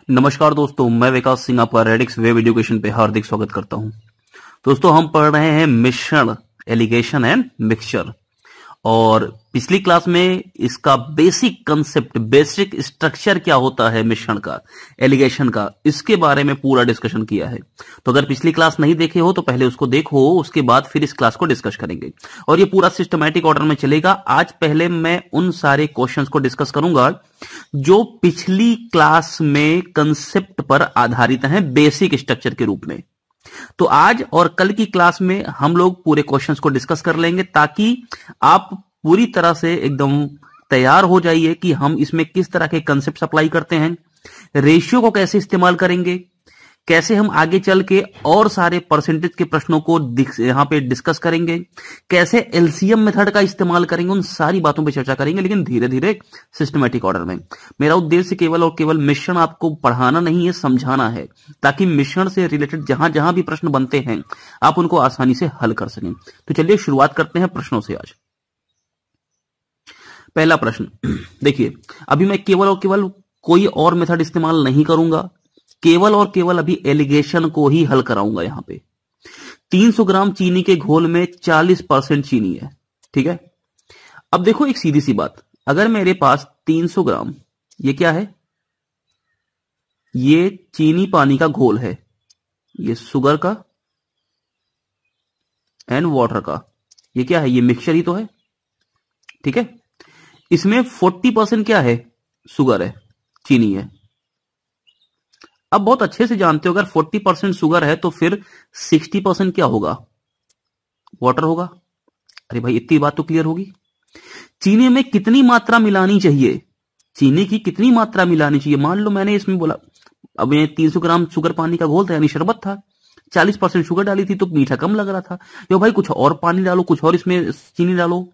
नमस्कार दोस्तों, मैं विकास सिंह आपका रेडिक्स वेब एजुकेशन पे हार्दिक स्वागत करता हूं। दोस्तों, हम पढ़ रहे हैं मिश्रण, एलिगेशन एंड मिक्सचर। और पिछली क्लास में इसका बेसिक कंसेप्ट, बेसिक स्ट्रक्चर क्या होता है मिश्रण का, एलिगेशन का, इसके बारे में पूरा डिस्कशन किया है। तो अगर पिछली क्लास नहीं देखे हो तो पहले उसको देखो, उसके बाद फिर इस क्लास को डिस्कस करेंगे और ये पूरा सिस्टमैटिक ऑर्डर में चलेगा। आज पहले मैं उन सारे क्वेश्चंस को डिस्कस करूंगा जो पिछली क्लास में कंसेप्ट पर आधारित हैं, बेसिक स्ट्रक्चर के रूप में। तो आज और कल की क्लास में हम लोग पूरे क्वेश्चंस को डिस्कस कर लेंगे ताकि आप पूरी तरह से एकदम तैयार हो जाइए कि हम इसमें किस तरह के कंसेप्ट अप्लाई करते हैं, रेशियो को कैसे इस्तेमाल करेंगे, कैसे हम आगे चल के और सारे परसेंटेज के प्रश्नों को यहां पे डिस्कस करेंगे, कैसे एलसीएम मेथड का इस्तेमाल करेंगे, उन सारी बातों पे चर्चा करेंगे, लेकिन धीरे धीरे सिस्टमैटिक ऑर्डर में। मेरा उद्देश्य केवल और केवल मिश्रण आपको पढ़ाना नहीं है, समझाना है, ताकि मिश्रण से रिलेटेड जहां जहां भी प्रश्न बनते हैं आप उनको आसानी से हल कर सकें। तो चलिए शुरुआत करते हैं प्रश्नों से। आज पहला प्रश्न देखिए, अभी मैं केवल और केवल कोई और मेथड इस्तेमाल नहीं करूंगा, केवल और केवल अभी एलिगेशन को ही हल कराऊंगा। यहां पे 300 ग्राम चीनी के घोल में 40% चीनी है, ठीक है। अब देखो एक सीधी सी बात, अगर मेरे पास 300 ग्राम, ये क्या है, ये चीनी पानी का घोल है, ये शुगर का एंड वाटर का, ये क्या है, ये मिक्सचर ही तो है, ठीक है। इसमें 40% क्या है, शुगर है, चीनी है। अब बहुत अच्छे से जानते हो, अगर 40% शुगर है तो फिर 60% क्या होगा, वाटर होगा। अरे भाई, इतनी बात तो क्लियर होगी। चीनी में कितनी मात्रा मिलानी चाहिए, चीनी की कितनी मात्रा मिलानी चाहिए। मान लो मैंने इसमें बोला, अब ये 300 ग्राम शुगर पानी का घोल था, यानी शरबत था, 40% शुगर डाली थी तो मीठा कम लग रहा था। यो भाई कुछ और पानी डालो, कुछ और इसमें चीनी डालो,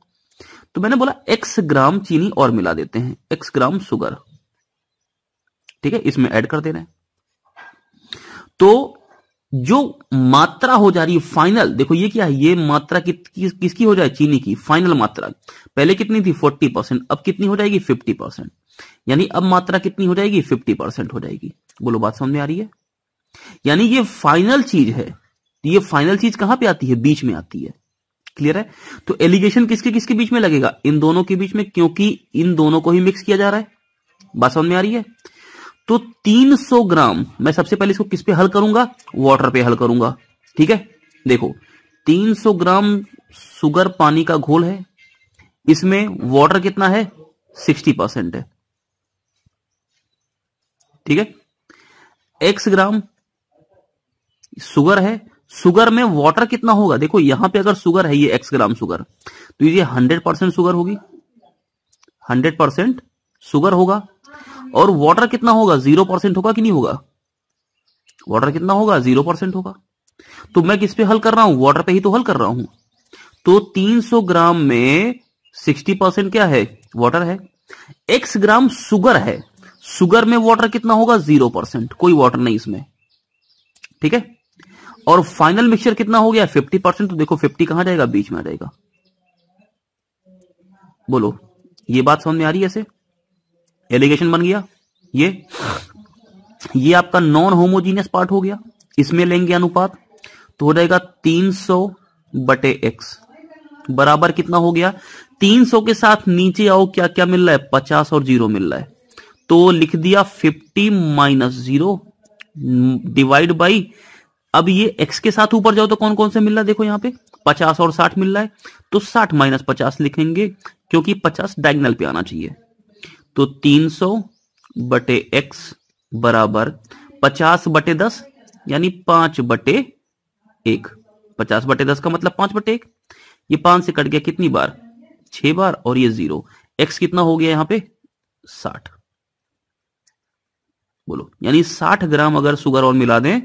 तो मैंने बोला x ग्राम चीनी और मिला देते हैं, x ग्राम शुगर, ठीक है, इसमें ऐड कर दे रहे हैं। तो जो मात्रा हो जा रही है फाइनल, देखो ये क्या है, ये मात्रा किसकी हो जाए, चीनी की फाइनल मात्रा। पहले कितनी थी 40%, अब कितनी हो जाएगी 50%, यानी अब मात्रा कितनी हो जाएगी 50% हो जाएगी। बोलो बात समझ में आ रही है। यानी ये फाइनल चीज है, ये फाइनल चीज कहां पे आती है, बीच में आती है। क्लियर है। तो एलिगेशन किसके किसके बीच में लगेगा, इन दोनों के बीच में, क्योंकि इन दोनों को ही मिक्स किया जा रहा है। बात समझ में आ रही है। तो 300 ग्राम मैं सबसे पहले इसको किस पे हल करूंगा, वाटर पे हल करूंगा, ठीक है। देखो 300 ग्राम शुगर पानी का घोल है, इसमें वाटर कितना है, 60% है, ठीक है। x ग्राम शुगर है, शुगर में वाटर कितना होगा, देखो यहां पे अगर शुगर है, ये x ग्राम शुगर, तो ये 100% शुगर होगी, 100% शुगर होगा। और वाटर कितना होगा, 0% होगा कि नहीं होगा, वाटर कितना होगा, 0% होगा। तो मैं किस पे हल कर रहा हूं, वाटर पे ही तो हल कर रहा हूं। तो 300 ग्राम में 60% क्या है, वाटर है। x ग्राम शुगर है, शुगर में वाटर कितना होगा, 0%, कोई वाटर नहीं इसमें, ठीक है। और फाइनल मिक्सचर कितना हो गया, 50%। तो देखो 50 कहां जाएगा, बीच में आ जाएगा। बोलो ये बात समझ में आ रही है। ऐसे एलिगेशन बन गया। ये आपका नॉन होमोजीनियस पार्ट हो गया, इसमें लेंगे अनुपात, तो हो जाएगा 300/x बराबर कितना हो गया, 300 के साथ नीचे आओ, क्या क्या मिल रहा है, 50 और 0 मिल रहा है, तो लिख दिया 50 - 0 डिवाइड बाई, अब ये x के साथ ऊपर जाओ तो कौन कौन से मिल रहा है, देखो यहां पे 50 और 60 मिल रहा है, तो 60 - 50 लिखेंगे, क्योंकि 50 डायगोनल पे आना चाहिए। तो 300/x बराबर 50/10, यानी 5/1। 50/10 का मतलब 5/1, ये 5 से कट गया कितनी बार, 6 बार, और ये 0, x कितना हो गया यहां पे 60। बोलो, यानी 60 ग्राम अगर शुगर और मिला दें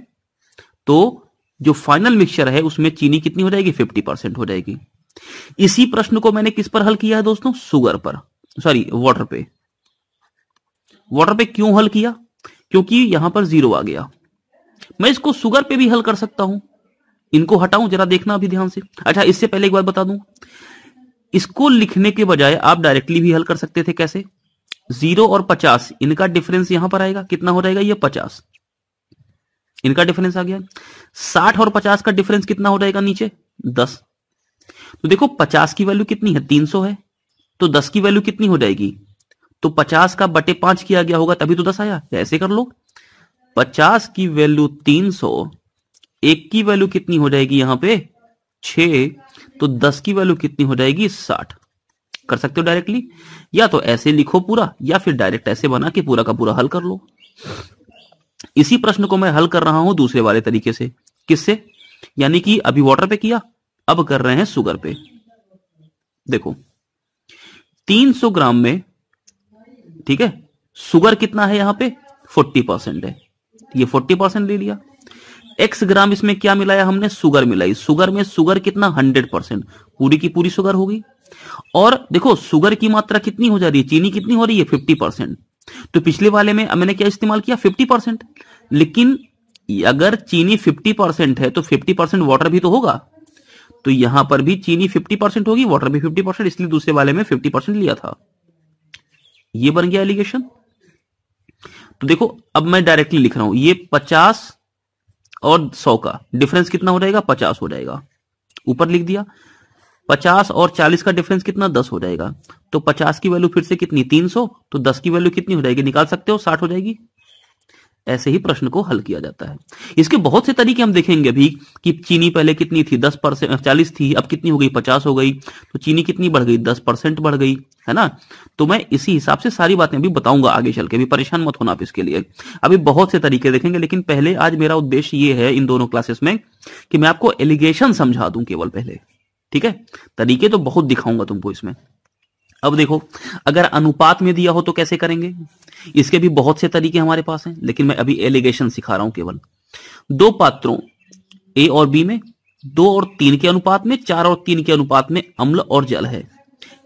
तो जो फाइनल मिक्सचर है उसमें चीनी कितनी हो जाएगी, 50% हो जाएगी। इसी प्रश्न को मैंने किस पर हल किया है दोस्तों, शुगर पर, सॉरी वाटर पे। वाटर पे क्यों हल किया, क्योंकि यहां पर 0 आ गया। मैं इसको शुगर पे भी हल कर सकता हूं, इनको हटाऊं जरा, देखना अभी ध्यान से। अच्छा, इससे पहले एक बात बता दूं, इसको लिखने के बजाय आप डायरेक्टली भी हल कर सकते थे। कैसे, 0 और 50 इनका डिफरेंस यहां पर आएगा, कितना हो जाएगा ये 50, इनका डिफरेंस आ गया। 60 और 50 का डिफरेंस कितना हो जाएगा नीचे 10। तो देखो 50 की वैल्यू कितनी है 300 है, तो 10 की वैल्यू कितनी हो जाएगी, तो 50 का बटे 5 किया गया होगा तभी तो 10 आया। ऐसे कर लो, 50 की वैल्यू 300, एक की वैल्यू कितनी हो जाएगी यहां पे 6, तो 10 की वैल्यू कितनी हो जाएगी 60। कर सकते हो डायरेक्टली, या तो ऐसे लिखो पूरा, या फिर डायरेक्ट ऐसे बना के पूरा का पूरा हल कर लो। इसी प्रश्न को मैं हल कर रहा हूं दूसरे वाले तरीके से। किससे, यानी कि अभी वाटर पे किया, अब कर रहे हैं शुगर पे। देखो 300 ग्राम में, ठीक है, शुगर कितना है यहां पे 40% है, ये 40% ले लिया। x ग्राम इसमें क्या मिलाया हमने, शुगर मिलाई। शुगर में शुगर कितना 100%, पूरी की पूरी शुगर होगी। और देखो शुगर की मात्रा कितनी हो जा रही है, चीनी कितनी हो रही है 50%। तो पिछले वाले में मैंने क्या इस्तेमाल किया 50%, लेकिन अगर चीनी 50% है तो 50% वाटर भी तो होगा, तो यहां पर भी चीनी 50% होगी, वाटर भी 50%, इसलिए दूसरे वाले में 50% लिया था। ये बन गया एलिगेशन। तो देखो अब मैं डायरेक्टली लिख रहा हूं, ये 50 और 100 का डिफरेंस कितना हो जाएगा 50 हो जाएगा, ऊपर लिख दिया। 50 और 40 का डिफरेंस कितना 10 हो जाएगा, तो 50 की वैल्यू फिर से कितनी 300, तो 10 की वैल्यू कितनी हो जाएगी, निकाल सकते हो 60 हो जाएगी। ऐसे ही प्रश्न को हल किया जाता है। इसके बहुत से तरीके हम देखेंगे अभी, कि चीनी पहले कितनी थी 10%, 40 थी, अब कितनी हो गई 50 हो गई, तो चीनी कितनी बढ़ गई 10% बढ़ गई, है ना। तो मैं इसी हिसाब से सारी बातें अभी बताऊंगा आगे चल के, भी परेशान मत होना आप इसके लिए। अभी बहुत से तरीके देखेंगे, लेकिन पहले आज मेरा उद्देश्य ये है इन दोनों क्लासेस में कि मैं आपको एलिगेशन समझा दूं केवल पहले, ठीक है। तरीके तो बहुत दिखाऊंगा तुमको इसमें। अब देखो अगर अनुपात में दिया हो तो कैसे करेंगे, इसके भी बहुत से तरीके हमारे पास हैं, लेकिन मैं अभी एलिगेशन सिखा रहा हूं केवल। दो पात्रों ए और बी में 2 और 3 के अनुपात में, 4 और 3 के अनुपात में अम्ल और जल है।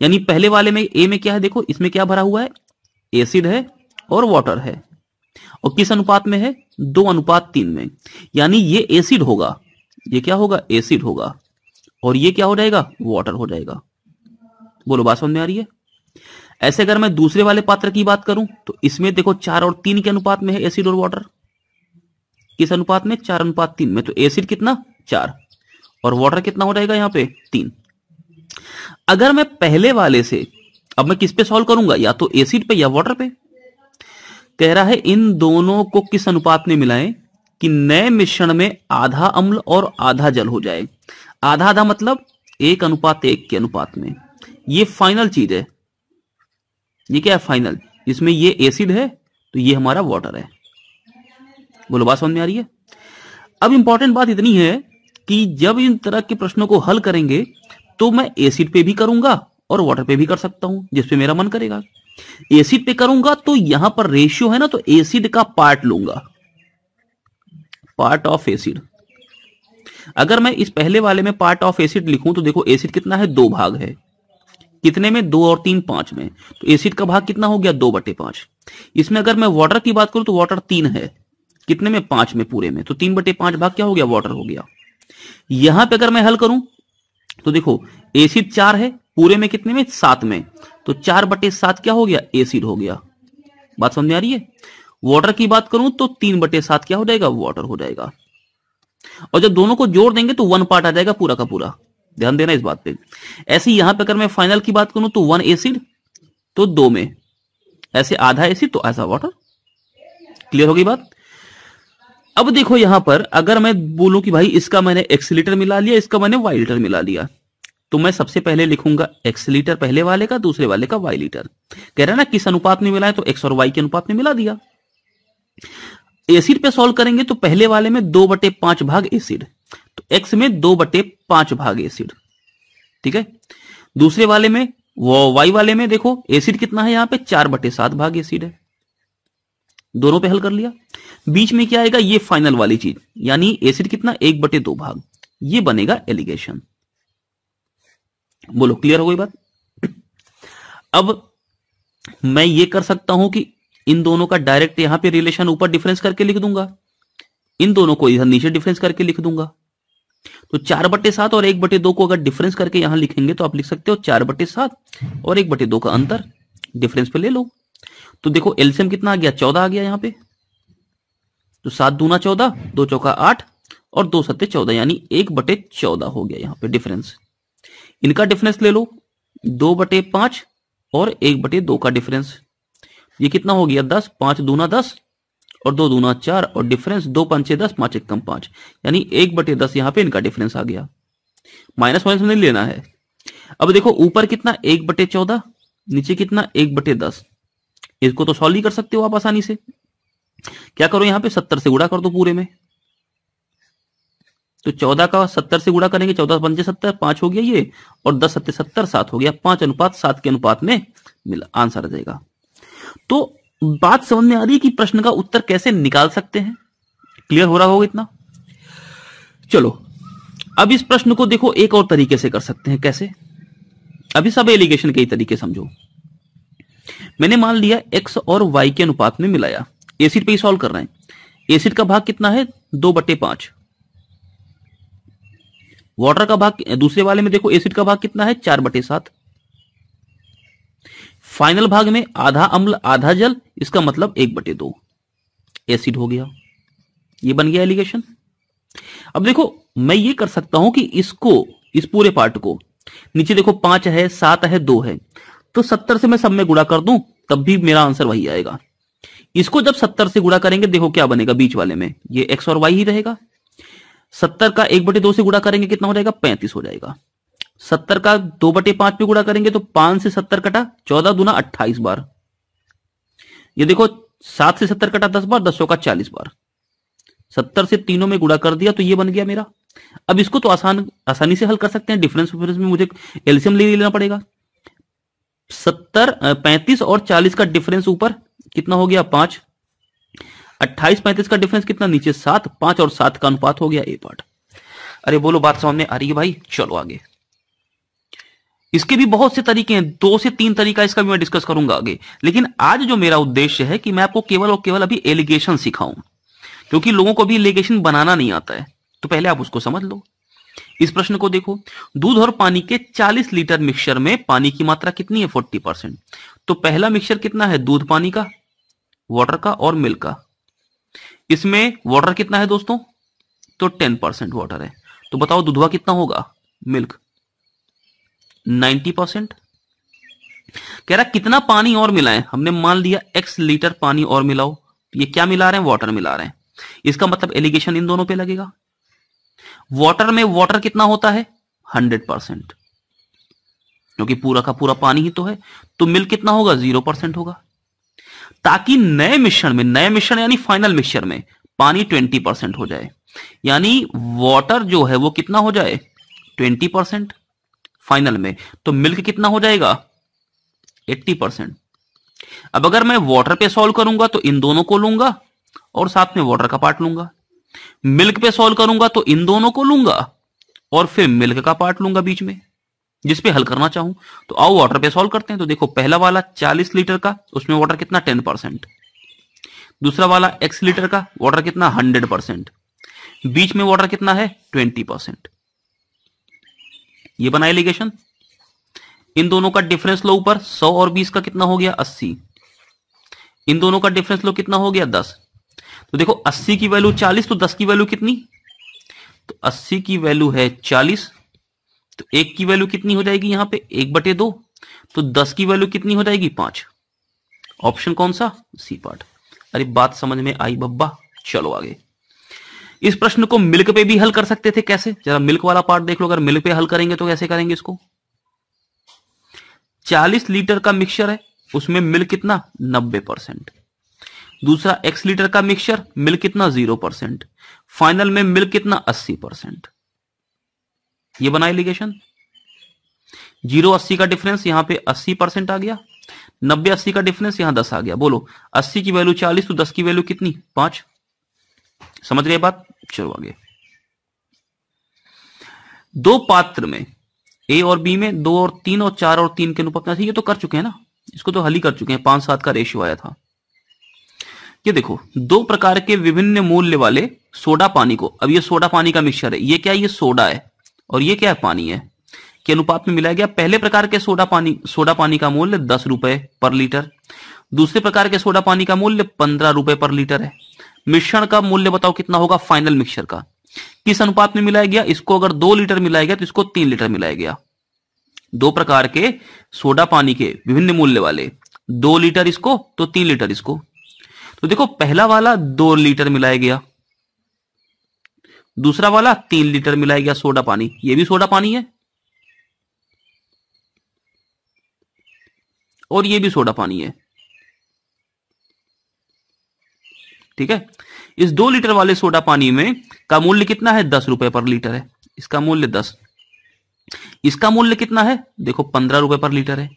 यानी पहले वाले में ए में क्या है, देखो इसमें क्या भरा हुआ है, एसिड है और वाटर है, और किस अनुपात में है 2:3 में, यानी ये एसिड होगा, ये क्या होगा एसिड होगा, और ये क्या हो जाएगा वाटर हो जाएगा। बोलो बात समझ में आ रही है। ऐसे अगर मैं दूसरे वाले पात्र की बात करूं तो इसमें देखो 4 और 3 के अनुपात में है एसिड और वाटर, किस अनुपात में 4:3 में, तो एसिड कितना 4 और वाटर कितना हो जाएगा यहां पे 3। अगर मैं पहले वाले से, अब मैं किस पे सॉल्व करूंगा, या तो एसिड पे या वाटर पे। कह रहा है इन दोनों को किस अनुपात में मिलाएं कि नए मिश्रण में आधा अम्ल और आधा जल हो जाए। आधा आधा मतलब 1:1 के अनुपात में। ये फाइनल चीज है, ये क्या है फाइनल, इसमें ये एसिड है तो ये हमारा वाटर है। बोलो बात समझ में आ रही है। अब इंपॉर्टेंट बात इतनी है कि जब इन तरह के प्रश्नों को हल करेंगे तो मैं एसिड पे भी करूंगा और वाटर पे भी कर सकता हूं, जिस पे मेरा मन करेगा। एसिड पे करूंगा तो यहां पर रेशियो है ना, तो एसिड का पार्ट लूंगा, पार्ट ऑफ एसिड। अगर मैं इस पहले वाले में पार्ट ऑफ एसिड लिखूं तो देखो एसिड कितना है 2 भाग है, कितने में 2 और 3 5 में, तो एसिड का भाग कितना हो गया 2/5। इसमें अगर मैं वाटर की बात करूं तो वाटर 3 है, कितने में 5 में पूरे में, तो 3/5 भाग क्या हो गया वाटर हो गया। यहां पे अगर मैं हल करूं तो देखो एसिड 4 है, पूरे में कितने में 7 में, तो 4/7 क्या हो गया एसिड हो गया। बात समझ में आ रही है। वाटर की बात करूं तो 3/7 क्या हो जाएगा वाटर हो जाएगा, और जब दोनों को जोड़ देंगे तो 1 पार्ट आ जाएगा पूरा का पूरा, ध्यान देना इस बात पे। ऐसे यहां पे अगर मैं फाइनल की बात करूं तो 1 एसिड तो 2 में, ऐसे आधा एसिड तो ऐसा वाटर। क्लियर हो गई बात। अब देखो यहां पर अगर मैं बोलूं कि भाई इसका मैंने x लीटर मिला लिया, इसका मैंने y लीटर मिला लिया, तो मैं सबसे पहले लिखूंगा x लीटर पहले वाले का, दूसरे वाले का y लीटर। कह रहा है ना किस अनुपात में मिला है, तो x और y के अनुपात में मिला दिया। एसिड पे सॉल्व करेंगे तो पहले वाले में 2/5 भाग एसिड, तो x में 2/5 भाग एसिड, ठीक है। दूसरे वाले में y वाले में देखो एसिड कितना है यहां पे 4/7 भाग एसिड है। दोनों पे हल कर लिया। बीच में क्या आएगा ये फाइनल वाली चीज, यानी एसिड कितना 1/2 भाग, ये बनेगा एलिगेशन। बोलो क्लियर हो गई बात। अब मैं ये कर सकता हूं कि इन दोनों का डायरेक्ट यहां पे रिलेशन ऊपर डिफरेंस करके लिख दूंगा, इन दोनों को इधर नीचे डिफरेंस करके लिख दूंगा। तो 4/7 और 1/2 को अगर डिफरेंस करके यहां लिखेंगे तो आप लिख सकते हो 4/7 और 1/2 का अंतर, डिफरेंस पे ले लो। तो देखो एलसीएम कितना आ गया, 14 आ गया यहां पे। तो 7 दूना 14, 2 चौका 8 और 2 सत्ते 14, यानी 1/14 हो गया यहां पे डिफरेंस। इनका डिफरेंस ले लो 2/5 और 1/2 का डिफरेंस, ये कितना हो गया 10, 5 दूना 10 और 2 दूना 4 और डिफरेंस 2 पंचे 10, 5 एकम 5, यानी 1/10 यहां पे इनका डिफरेंस आ गया। माइनस माइनस नहीं लेना है। अब देखो ऊपर कितना 1/14, नीचे कितना 1/10, इसको तो सॉल्व ही कर सकते हो आप आसानी से। क्या करो यहां पे 70 से गुणा कर दो पूरे में, तो 14 का 70 से गुणा करेंगे, 14 पंचे 70, 5 हो गया ये, और 10 सत्ते 70, 7 हो गया, 5:7 के अनुपात में मिला, आंसर आ जाएगा। तो बात समझ में आ रही है कि प्रश्न का उत्तर कैसे निकाल सकते हैं, क्लियर हो रहा होगा इतना। चलो अब इस प्रश्न को देखो एक और तरीके से कर सकते हैं, कैसे, अभी सब एलिगेशन के ही तरीके समझो। मैंने मान लिया x और y के अनुपात में मिलाया, एसिड पे ही सॉल्व कर रहे हैं। एसिड का भाग कितना है 2/5, वाटर का भाग, दूसरे वाले में देखो एसिड का भाग कितना है 4/7, फाइनल भाग में आधा अम्ल आधा जल, इसका मतलब 1/2 एसिड हो गया। ये बन गया एलिगेशन। अब देखो मैं ये कर सकता हूं कि इसको, इस पूरे पार्ट को, नीचे देखो 5 है 7 है 2 है, तो 70 से मैं सब में गुणा कर दूं तब भी मेरा आंसर वही आएगा। इसको जब 70 से गुणा करेंगे देखो क्या बनेगा, बीच वाले में ये x और y ही रहेगा। 70 का 1/2 से गुणा करेंगे कितना हो जाएगा 35 हो जाएगा। 70 का 2/5 पे गुणा करेंगे तो 5 से 70 कटा 14 दूना 28 बार, ये देखो 7 से 70 कटा 10 बार, 10 का 40 बार, 70 से तीनों में गुणा कर दिया तो ये बन गया मेरा। अब इसको तो आसानी से हल कर सकते हैं, डिफरेंस में मुझे एलसीएम ले लेना पड़ेगा। 35 और 40 का डिफरेंस ऊपर कितना हो गया 5, 28 35 का डिफरेंस कितना नीचे 7, 5 और 7 का अनुपात हो गया ए पार्ट। अरे बोलो बात समझ में आ रही है भाई। चलो आगे, इसके भी बहुत से तरीके हैं, 2 से 3 तरीका इसका भी मैं डिस्कस करूंगा आगे, लेकिन आज जो मेरा उद्देश्य है कि मैं आपको केवल और केवल अभी एलिगेशन सिखाऊं, क्योंकि लोगों को भी एलिगेशन बनाना नहीं आता है, तो पहले आप उसको समझ लो। इस प्रश्न को देखो, दूध और पानी के 40 लीटर मिक्सचर में पानी की मात्रा कितनी है 40%। तो पहला मिक्सचर कितना है दूध पानी का, वाटर का और मिल्क का। इसमें वाटर कितना है दोस्तों, तो 10% वाटर है। तो बताओ दूधवा कितना होगा, मिल्क 90%। कह रहा कितना पानी और मिलाएं, हमने मान लिया x लीटर पानी और मिलाओ, ये क्या मिला रहे हैं वाटर मिला रहे हैं, इसका मतलब एलिगेशन इन दोनों पे लगेगा। वाटर में वाटर कितना होता है 100%, क्योंकि पूरा का पूरा पानी ही तो है। तो मिल्क कितना होगा 0% होगा, ताकि नए मिश्रण यानी फाइनल मिक्सचर में पानी 20% हो जाए, यानी वाटर जो है वो कितना हो जाए 20% फाइनल में, तो मिल्क कितना हो जाएगा 80%। अब अगर मैं वाटर पे सॉल्व करूंगा तो इन दोनों को लूंगा और साथ में वाटर का पार्ट लूंगा, मिल्क पे सॉल्व करूंगा तो इन दोनों को लूंगा और फिर मिल्क का पार्ट लूंगा बीच में, जिस पे हल करना चाहूं। तो आओ वाटर पे सॉल्व करते हैं। तो देखो पहला वाला 40 लीटर का, उसमें वाटर कितना 10%, दूसरा वाला x लीटर का वाटर कितना 100%, बीच में वाटर कितना है 20%। ये बना एलिगेशन। इन दोनों का डिफरेंस लो ऊपर, 100 और 20 का कितना हो गया 80, इन दोनों का डिफरेंस लो कितना हो गया 10। तो देखो 80 की वैल्यू 40, तो 10 की वैल्यू कितनी, तो 80 की वैल्यू है 40, तो 1 की वैल्यू कितनी हो जाएगी यहां पे 1/2, तो 10 की वैल्यू कितनी हो जाएगी 5। ऑप्शन कौन सा, सी पार्ट। अरे बात समझ में आई बब्बा। चलो आगे, इस प्रश्न को मिल्क पे भी हल कर सकते थे। कैसे, जरा मिल्क वाला पार्ट देख लो। अगर मिल्क पे हल करेंगे तो कैसे करेंगे इसको, 40 लीटर का मिक्सचर है, उसमें मिल्क कितना 90%, दूसरा x लीटर का मिक्सचर, मिल्क कितना 0%, फाइनल में मिल्क कितना 80%। ये बना एलिगेशन। 0-80 का डिफरेंस यहां पे 80% आ गया, 90-80 का डिफरेंस यहां 10 आ गया। बोलो 80 की वैल्यू 40, तो 10 की वैल्यू कितनी 5। समझ रहे बात। चलो आगे, दो पात्र में ए और बी में 2 और 3 और 4 और 3 के अनुपात, ये तो कर चुके हैं ना, इसको तो हल ही कर चुके हैं, 5-7 का रेशियो आया था। ये देखो 2 प्रकार के विभिन्न मूल्य वाले सोडा पानी को, अब ये सोडा पानी का मिक्सचर है, ये क्या है, ये सोडा है और ये क्या है पानी है, के अनुपात में मिलाया गया। पहले प्रकार के सोडा पानी का मूल्य 10 रुपए पर लीटर, दूसरे प्रकार के सोडा पानी का मूल्य 15 रुपए पर लीटर है। मिश्रण का मूल्य बताओ कितना होगा फाइनल मिक्सचर का, किस अनुपात में मिलाया गया, इसको अगर 2 लीटर मिलाया गया तो इसको 3 लीटर मिलाया गया। दो प्रकार के सोडा पानी के विभिन्न मूल्य वाले, 2 लीटर इसको तो 3 लीटर इसको। तो देखो पहला वाला 2 लीटर मिलाया गया, दूसरा वाला 3 लीटर मिलाया गया सोडा पानी। ये भी सोडा पानी है और ये भी सोडा पानी है, ठीक है। इस 2 लीटर वाले सोडा पानी में का मूल्य कितना है 10 रुपए पर लीटर है, इसका मूल्य 10, इसका मूल्य कितना है देखो 15 रुपए पर लीटर है।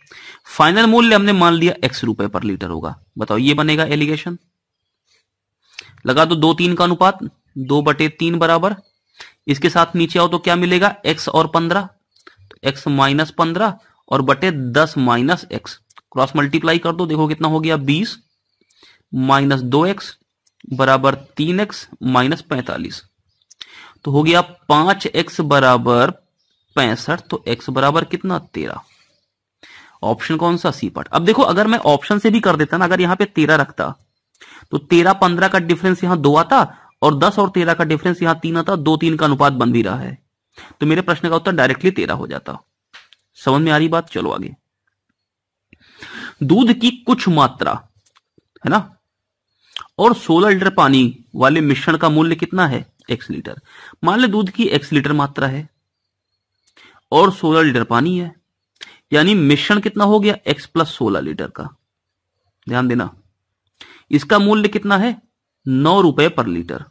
फाइनल मूल्य हमने मान लिया x रुपए पर लीटर होगा। बताओ ये बनेगा एलिगेशन। लगा दो 2-3 का अनुपात, 2/3 बराबर, इसके साथ नीचे आओ तो क्या मिलेगा x और 15, तो x माइनस 15 और बटे 10 माइनस x, क्रॉस मल्टीप्लाई कर दो, देखो कितना हो गया 20 माइनस 2x बराबर 3x माइनस 45, तो हो गया 5x बराबर 65, तो x बराबर कितना 13। ऑप्शन कौन सा सी पार्ट। अब देखो अगर मैं ऑप्शन से भी कर देता ना, अगर यहां पे 13 रखता तो 13-15 का डिफरेंस यहां 2 आता और 10 और 13 का डिफरेंस यहां 3 आता, 2-3 का अनुपात बन भी रहा है, तो मेरे प्रश्न का उत्तर डायरेक्टली 13 हो जाता। समझ में आ रही बात। चलो आगे। दूध की कुछ मात्रा है ना और 16 लीटर पानी वाले मिश्रण का मूल्य कितना है x लीटर। मान ले दूध की x लीटर मात्रा है और 16 लीटर पानी है, यानी मिश्रण कितना हो गया x प्लस 16 लीटर का। ध्यान देना, इसका मूल्य कितना है 9 रुपए पर लीटर,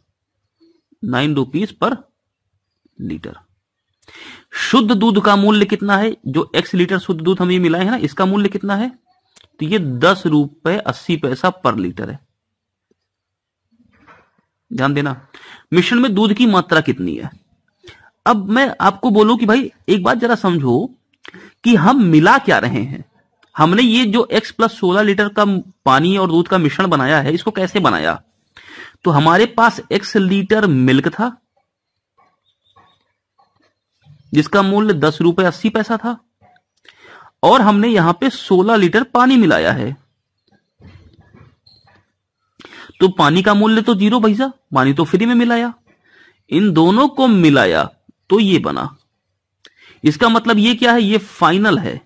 9 रुपीज पर लीटर। शुद्ध दूध का मूल्य कितना है, जो x लीटर शुद्ध दूध हम ये मिलाए हैं ना, इसका मूल्य कितना है, तो ये 10 रुपए 80 पैसा पर लीटर है। ध्यान देना, मिश्रण में दूध की मात्रा कितनी है। अब मैं आपको बोलूं कि भाई एक बात जरा समझो कि हम मिला क्या रहे हैं। हमने ये जो x प्लस 16 लीटर का पानी और दूध का मिश्रण बनाया है, इसको कैसे बनाया, तो हमारे पास x लीटर मिल्क था जिसका मूल्य 10 रुपए 80 पैसा था, और हमने यहां पे 16 लीटर पानी मिलाया है, तो पानी का मूल्य तो 0 भैया, पानी तो फ्री में मिलाया, इन दोनों को मिलाया तो ये बना। इसका मतलब ये क्या है, ये फाइनल है,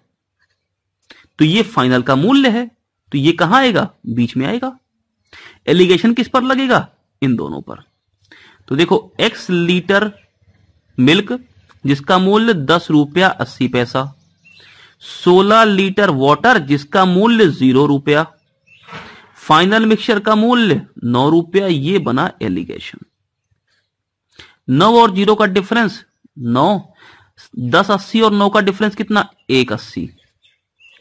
तो ये फाइनल का मूल्य है, तो ये कहां आएगा बीच में आएगा। एलिगेशन किस पर लगेगा, इन दोनों पर। तो देखो x लीटर मिल्क जिसका मूल्य 10 रुपया 80 पैसा, 16 लीटर वाटर जिसका मूल्य 0 रुपया, फाइनल मिक्सचर का मूल्य 9 रुपया, ये बना एलिगेशन। 9 और 0 का डिफरेंस 9, 10 80 और 9 का डिफरेंस कितना 1 80।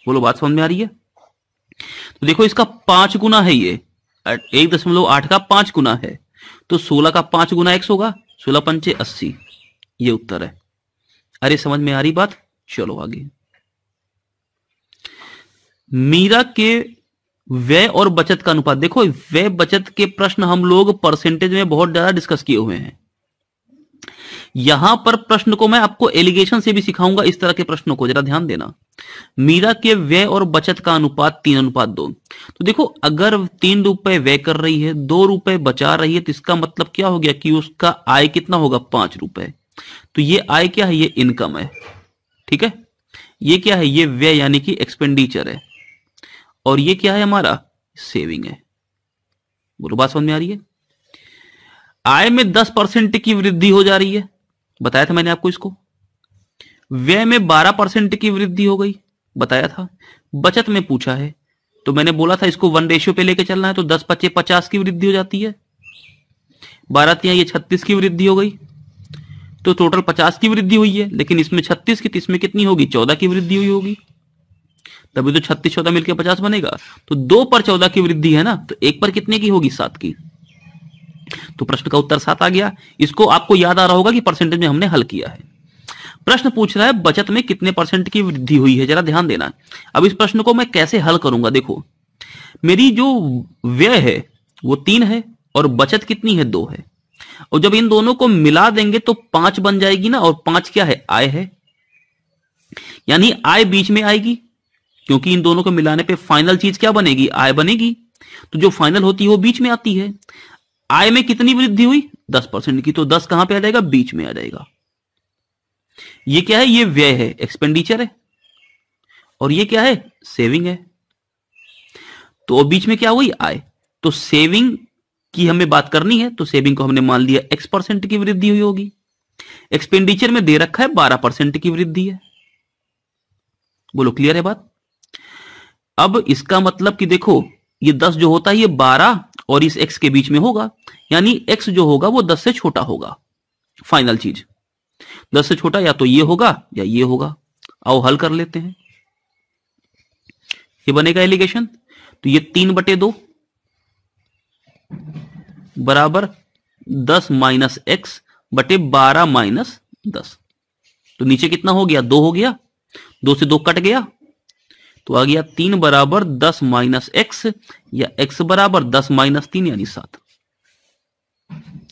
बोलो बात समझ में आ रही है। तो देखो इसका 5 गुना है, ये 1.8 का 5 गुना है, तो 16 का 5 गुना x होगा, 16 पंचे 80, ये उत्तर है। अरे समझ में आ रही बात। चलो आगे। मीरा के व्यय और बचत का अनुपात। देखो व्यय बचत के प्रश्न हम लोग परसेंटेज में बहुत ज्यादा डिस्कस किए हुए हैं, यहां पर प्रश्न को मैं आपको एलिगेशन से भी सिखाऊंगा, इस तरह के प्रश्नों को जरा ध्यान देना। मीरा के व्यय और बचत का अनुपात 3:2। तो देखो अगर 3 रुपए व्यय कर रही है, 2 रुपए बचा रही है, तो इसका मतलब क्या हो गया कि उसका आय कितना होगा 5 रुपए। तो ये आय क्या है, ये इनकम है, ठीक है। ये क्या है, ये व्यय यानी कि एक्सपेंडिचर है, और ये क्या है हमारा सेविंग है। बोलो बात समझ में आ रही है। आय में 10% की वृद्धि हो जा रही है, बताया था मैंने आपको इसको। व्यय में 12% की वृद्धि हो गई, बताया था। बचत में पूछा है तो मैंने बोला था इसको 1 रेशियो पे लेके चलना है, तो 10 × 50 की वृद्धि हो जाती है, 12 ये 36 की वृद्धि हो गई, तो टोटल 50 की वृद्धि हुई है। लेकिन इसमें 36 की, इसमें कितनी होगी 14 की वृद्धि हुई होगी, तभी तो 36 14 मिलकर 50 बनेगा। तो 2 पर 14 की वृद्धि है ना, तो 1 पर कितने की होगी 7 की। तो प्रश्न का उत्तर 7 आ गया। इसको आपको याद आ रहा होगा कि परसेंटेज में हमने हल किया है। प्रश्न पूछ रहा है बचत में कितने % की वृद्धि हुई है, जरा ध्यान देना। अब इस प्रश्न को मैं कैसे हल करूंगा, देखो मेरी जो व्यय है वो 3 है और बचत कितनी है 2 है, और जब इन दोनों को मिला देंगे तो 5 बन जाएगी ना, और 5 क्या है आय है, यानी आय बीच में आएगी, क्योंकि इन दोनों को मिलाने पे फाइनल चीज क्या बनेगी, आय बनेगी। तो जो फाइनल होती है वो बीच में आती है। आय में कितनी वृद्धि हुई, 10% की, तो 10 कहां पे आ जाएगा, बीच में आ जाएगा। ये क्या है, ये व्यय है, एक्सपेंडिचर है, और ये क्या है, सेविंग है। तो बीच में क्या हुई, आय। तो सेविंग की हमें बात करनी है, तो सेविंग को हमने मान लिया X% की वृद्धि हुई होगी। एक्सपेंडिचर में दे रखा है 12% की वृद्धि है। बोलो क्लियर है बात। अब इसका मतलब कि देखो ये 10 जो होता है ये 12 और इस x के बीच में होगा, यानी x जो होगा वो 10 से छोटा होगा। फाइनल चीज 10 से छोटा या तो ये होगा या ये होगा। आओ हल कर लेते हैं। ये बनेगा एलिगेशन। तो ये 3/2 बराबर 10 माइनस x बटे 12 माइनस 10। तो नीचे कितना हो गया, 2 हो गया, 2 से 2 कट गया, तो आ गया 3 बराबर 10 माइनस एक्स, या x बराबर 10 माइनस 3 यानी 7।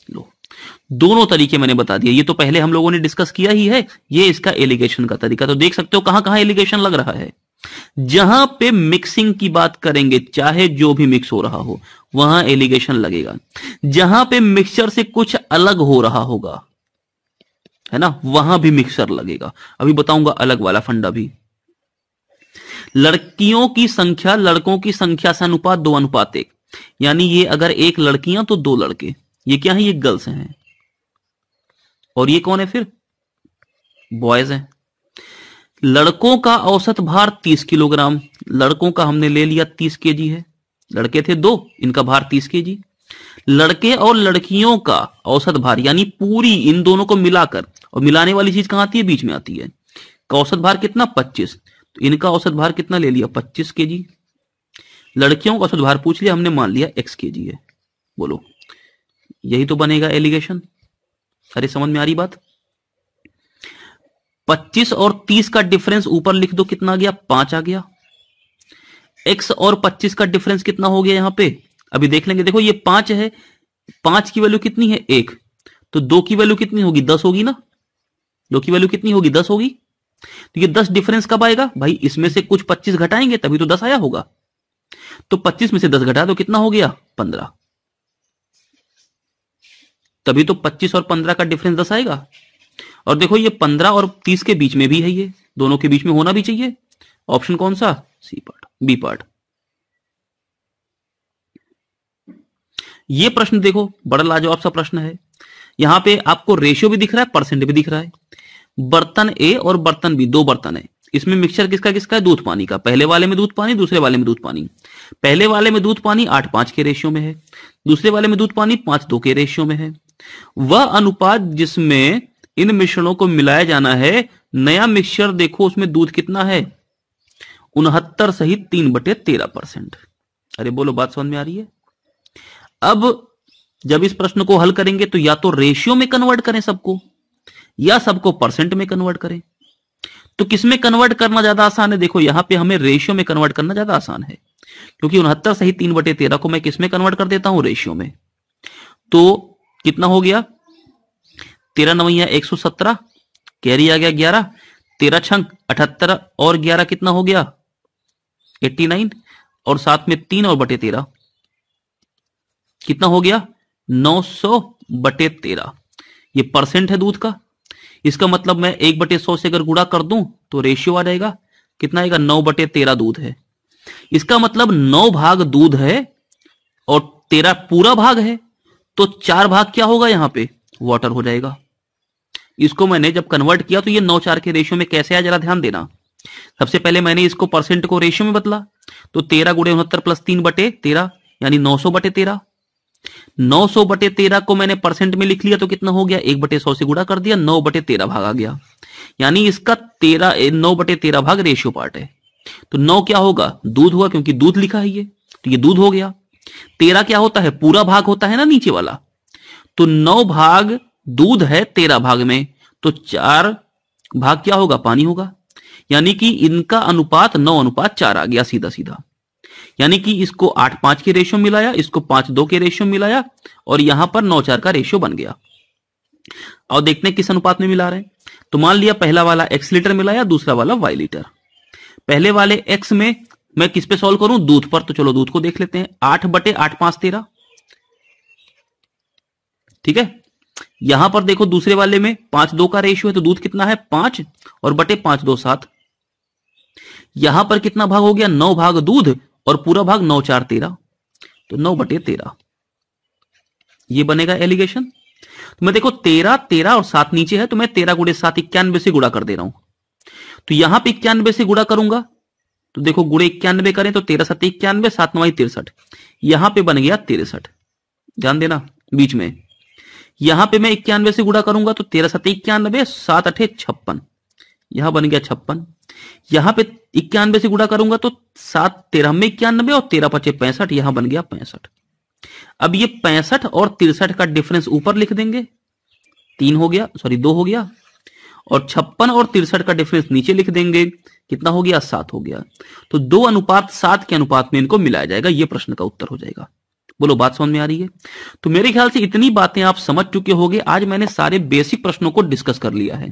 लो, दोनों तरीके मैंने बता दिए। ये तो पहले हम लोगों ने डिस्कस किया ही है, ये इसका एलिगेशन का तरीका। तो देख सकते हो कहां कहां एलिगेशन लग रहा है। जहां पे मिक्सिंग की बात करेंगे, चाहे जो भी मिक्स हो रहा हो, वहां एलिगेशन लगेगा। जहां पे मिक्सचर से कुछ अलग हो रहा होगा, है ना, वहां भी मिक्सचर लगेगा। अभी बताऊंगा अलग वाला फंडा भी। लड़कियों की संख्या लड़कों की संख्या से अनुपात 2:1, यानी ये अगर 1 लड़कियां तो 2 लड़के। ये क्या है, ये गर्ल्स हैं। और ये कौन है फिर, बॉयज हैं। लड़कों का औसत भार 30 किलोग्राम, लड़कों का हमने ले लिया 30 केजी है। लड़के थे 2, इनका भार 30 केजी। लड़के और लड़कियों का औसत भार, यानी पूरी इन दोनों को मिलाकर, और मिलाने वाली चीज कहां आती है, बीच में आती है, का औसत भार कितना, 25। तो इनका औसत भार कितना ले लिया, 25 केजी। लड़कियों का औसत भार पूछ लिया हमने, मान लिया x केजी है। बोलो यही तो बनेगा एलिगेशन। अरे समझ में आ रही बात। 25 और 30 का डिफरेंस ऊपर लिख दो, कितना आ गया, 5 आ गया। x और 25 का डिफरेंस कितना हो गया यहां पे, अभी देख लेंगे। देखो ये 5 है, 5 की वैल्यू कितनी है, 1। तो 2 की वैल्यू कितनी होगी, 10 होगी ना। 2 की वैल्यू कितनी होगी, 10 होगी। तो ये 10 डिफरेंस कब आएगा भाई, इसमें से कुछ 25 घटाएंगे तभी तो 10 आया होगा। तो 25 में से 10 घटा दो, कितना हो गया, 15। तभी तो 25 और 15 का डिफरेंस 10 आएगा। और देखो ये 15 और 30 के बीच में भी है, ये दोनों के बीच में होना भी चाहिए। ऑप्शन कौन सा, सी पार्ट, बी पार्ट। ये प्रश्न देखो बड़ा लाजवाब सा प्रश्न है। यहां पे आपको रेशियो भी दिख रहा है, परसेंट भी दिख रहा है। बर्तन ए और बर्तन बी, 2 बर्तन है। इसमें मिक्सचर किसका किसका है, दूध पानी का। पहले वाले में दूध पानी, दूसरे वाले में दूध पानी। पहले वाले में दूध पानी 8:5 के रेशियो में है, दूसरे वाले में दूध पानी 5:2 के रेशियो में है। वह अनुपात जिसमें इन मिश्रणों को मिलाया जाना है, नया मिक्सचर देखो उसमें दूध कितना है, 69 सहित 3/13%। अरे बोलो बात समझ में आ रही है। अब जब इस प्रश्न को हल करेंगे तो या तो रेशियो में कन्वर्ट करें सबको, या सबको परसेंट में कन्वर्ट करें। तो किसमें कन्वर्ट करना ज्यादा आसान है, देखो यहां पे हमें रेशियो में कन्वर्ट करना ज्यादा आसान है, क्योंकि 69 सहित 3/13 को मैं किसमें कन्वर्ट कर देता हूं, रेशियो में। तो कितना हो गया, 13 9 117, कैरी आ गया 11, 13 छंग 78 और 11 कितना हो गया, 89, और साथ में 3 और बटे 13 कितना हो गया, 900/13। ये परसेंट है दूध का। इसका मतलब मैं 1/100 से अगर गुणा कर दूं तो रेशियो आ जाएगा, कितना आएगा, 9/13 दूध है। इसका मतलब 9 भाग दूध है और 13 पूरा भाग है, तो 4 भाग क्या होगा यहां पे, वाटर हो जाएगा। इसको मैंने जब कन्वर्ट किया तो ये 9:4 के रेशियो में कैसे आया, जरा ध्यान देना। सबसे पहले मैंने इसको परसेंट को रेशियो में बदला, तो 13 × 69 + 3/13 यानी 900/13। 900/13 को मैंने परसेंट में लिख लिया तो कितना हो गया, 1/100 से गुणा कर दिया, 9/13 भाग आ गया। यानी इसका 9/13 भाग रेशियो पार्ट है। तो 9 क्या होगा, दूध हुआ, क्योंकि दूध लिखा है ये, तो ये दूध हो गया। 13 क्या होता है, पूरा भाग होता है ना नीचे वाला। तो 9 भाग दूध है 13 भाग में, तो 4 भाग क्या होगा, पानी होगा। यानी कि इनका अनुपात 9:4 आ गया सीधा सीधा। यानी कि इसको 8:5 के रेशियो मिलाया, इसको 5:2 के रेशियो मिलाया, और यहां पर 9:4 का रेशियो बन गया। और देखते हैं किस अनुपात में मिला रहे हैं। तो मान लिया पहला वाला x लीटर मिलाया, दूसरा वाला y लीटर। पहले वाले x में मैं किस पे सॉल्व करूं? दूध पर। तो चलो दूध को देख लेते हैं। 8/8 5 13, ठीक है। यहां पर देखो दूसरे वाले में 5:2 का रेशियो है, तो दूध कितना है? 5 और बटे 5 2 7। यहां पर कितना भाग हो गया? 9 भाग दूध और पूरा भाग 9 4 13, तो 9/13 ये बनेगा एलिगेशन। तो मैं देखो 13 13 और 7 नीचे है, तो मैं 13 गुणे 7 91 से गुणा कर दे रहा हूं। तो यहां पे 91 से गुणा करूंगा, तो देखो गुणे 91 करें तो 13 7 91, 7 9 63, यहां पे बन गया 63। ध्यान देना बीच में, यहां पे मैं 91 से गुणा करूंगा तो 13 7 91, 7 8 56, यहां बन गया 56। यहां पे 91 से गुणा करूंगा तो 7 13 में 91 और 13 5 65, यहां बन गया 65। अब ये 65 और 63 का डिफरेंस ऊपर लिख देंगे, 3 हो गया, सॉरी 2 हो गया, और 56 और 63 का डिफरेंस नीचे लिख देंगे, कितना हो गया? 7 हो गया। तो 2:7 के अनुपात में इनको मिलाया जाएगा, ये प्रश्न का उत्तर हो जाएगा। बोलो बात समझ में आ रही है? तो मेरे ख्याल से इतनी बातें आप समझ चुके होंगे। आज मैंने सारे बेसिक प्रश्नों को डिस्कस कर लिया है।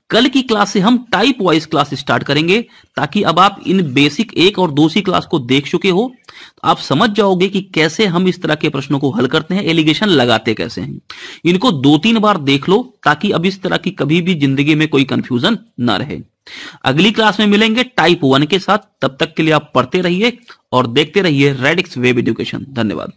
कल की क्लास से हम टाइप वाइज क्लास स्टार्ट करेंगे, ताकि अब आप इन बेसिक 1 और 2 क्लास को देख चुके हो, तो आप समझ जाओगे कि कैसे हम इस तरह के प्रश्नों को हल करते हैं, एलिगेशन लगाते कैसे हैं। इनको 2-3 बार देख लो, ताकि अब इस तरह की कभी भी जिंदगी में कोई कंफ्यूजन ना रहे। अगली क्लास में मिलेंगे टाइप 1 के साथ। तब तक के लिए आप पढ़ते रहिए और देखते रहिए रेडिक्स वेब एजुकेशन। धन्यवाद।